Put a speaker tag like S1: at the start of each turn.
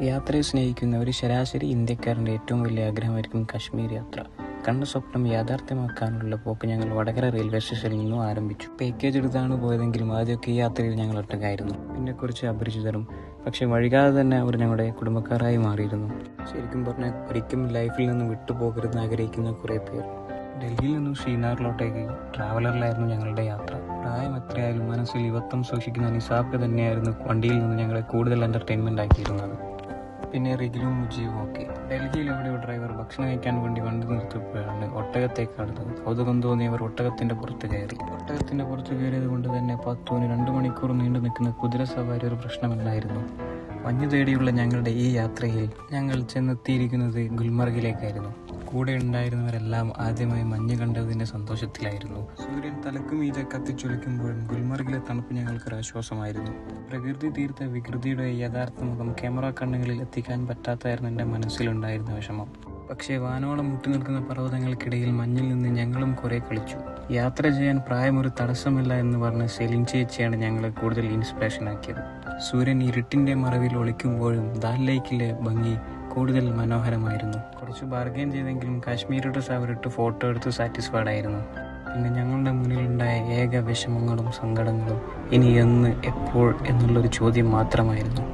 S1: യാത്രയെ സ്നേഹിക്കുന്ന ഒരു ശരാശരി ഇന്ത്യക്കാരൻ്റെ ഏറ്റവും വലിയ ആഗ്രഹമായിരിക്കും കാശ്മീർ യാത്ര. കണ്ട സ്വപ്നം യാഥാർത്ഥ്യമാക്കാനുള്ള പോക്ക് ഞങ്ങൾ വടകര റെയിൽവേ സ്റ്റേഷനിൽ നിന്നും ആരംഭിച്ചു. പാക്കേജ് എടുത്താണ് പോയതെങ്കിലും ആദ്യമൊക്കെ ഈ യാത്രയിൽ ഞങ്ങൾ ഒറ്റക്കായിരുന്നു. പിന്നെ കുറച്ച് അപരിചിതരും, പക്ഷെ വൈകാതെ തന്നെ അവർ ഞങ്ങളുടെ കുടുംബക്കാരായി മാറിയിരുന്നു. ശരിക്കും പറഞ്ഞാൽ ഒരിക്കലും ലൈഫിൽ നിന്ന് വിട്ടുപോകരുതെന്ന് ആഗ്രഹിക്കുന്ന കുറേ പേർ. ഡൽഹിയിൽ നിന്നും ശ്രീനഗറിലോട്ടേക്ക് ട്രാവലറിലായിരുന്നു ഞങ്ങളുടെ യാത്ര. പ്രായം എത്രയായാലും മനസ്സിൽ യുവത്വം സൂക്ഷിക്കുന്ന നിസാബ്ക തന്നെയായിരുന്നു വണ്ടിയിൽ നിന്ന് ഞങ്ങളെ കൂടുതൽ എൻ്റർടൈൻമെൻ്റ് ആക്കിയിരുന്നത്. പിന്നെ റിഗിലും മുജീബും ഒക്കെ. ഡൽഹിയിൽ എവിടെയോ ഡ്രൈവർ ഭക്ഷണം കഴിക്കാൻ വേണ്ടി വണ്ടി നിർത്തിയപ്പോഴാണ് ഒട്ടകത്തേക്ക് അടുത്തത്. കൗതുകം തോന്നിയവർ ഒട്ടകത്തിൻ്റെ പുറത്ത് കയറി. ഒട്ടകത്തിൻ്റെ പുറത്ത് കയറിയത് കൊണ്ട് തന്നെ 2 മണിക്കൂർ നീണ്ടു നിൽക്കുന്ന കുതിര സവാരി ഒരു പ്രശ്നമല്ലായിരുന്നു. മഞ്ഞു തേടിയുള്ള ഞങ്ങളുടെ ഈ യാത്രയിൽ ഞങ്ങൾ ചെന്നെത്തിയിരിക്കുന്നത് ഗുൽമർഗിലേക്കായിരുന്നു. കൂടെ ഉണ്ടായിരുന്നവരെല്ലാം ആദ്യമായി മഞ്ഞ് കണ്ടതിൻ്റെ സന്തോഷത്തിലായിരുന്നു. സൂര്യൻ തലക്കുമീതെ കത്തിച്ചൊലിക്കുമ്പോഴും ഗുൽമർഗിലെ തണുപ്പ് ഞങ്ങൾക്കൊരു ആശ്വാസമായിരുന്നു. പ്രകൃതി തീർത്ത വികൃതിയുടെ യഥാർത്ഥ മുഖം ക്യാമറ കണ്ണുകളിൽ എത്തിക്കാൻ പറ്റാത്തായിരുന്നു എൻ്റെ മനസ്സിലുണ്ടായിരുന്ന വിഷമം. പക്ഷേ വാനോളം മുട്ടി നിൽക്കുന്ന പർവ്വതങ്ങൾക്കിടയിൽ മഞ്ഞിൽ നിന്ന് ഞങ്ങളും കുറെ കളിച്ചു. യാത്ര ചെയ്യാൻ പ്രായം ഒരു തടസ്സമല്ല എന്ന് പറഞ്ഞ് സെലിൻ ചേച്ചിയാണ് ഞങ്ങളെ കൂടുതൽ ഇൻസ്പിറേഷൻ ആക്കിയത്. സൂര്യൻ ഇരുട്ടിൻ്റെ മറവിൽ ഒളിക്കുമ്പോഴും ദാൽ ലേക്കിലെ ഭംഗി കൂടുതൽ മനോഹരമായിരുന്നു. കുറച്ച് ബാർഗെയിൻ ചെയ്തെങ്കിലും കാശ്മീരുടെ സവറിട്ട് ഫോട്ടോ എടുത്ത് സാറ്റിസ്ഫൈഡ് ആയിരുന്നു. പിന്നെ ഞങ്ങളുടെ മുന്നിലുണ്ടായ ഏക വിഷമങ്ങളും സങ്കടങ്ങളും ഇനി എന്ന്, എപ്പോൾ എന്നുള്ളൊരു ചോദ്യം മാത്രമായിരുന്നു.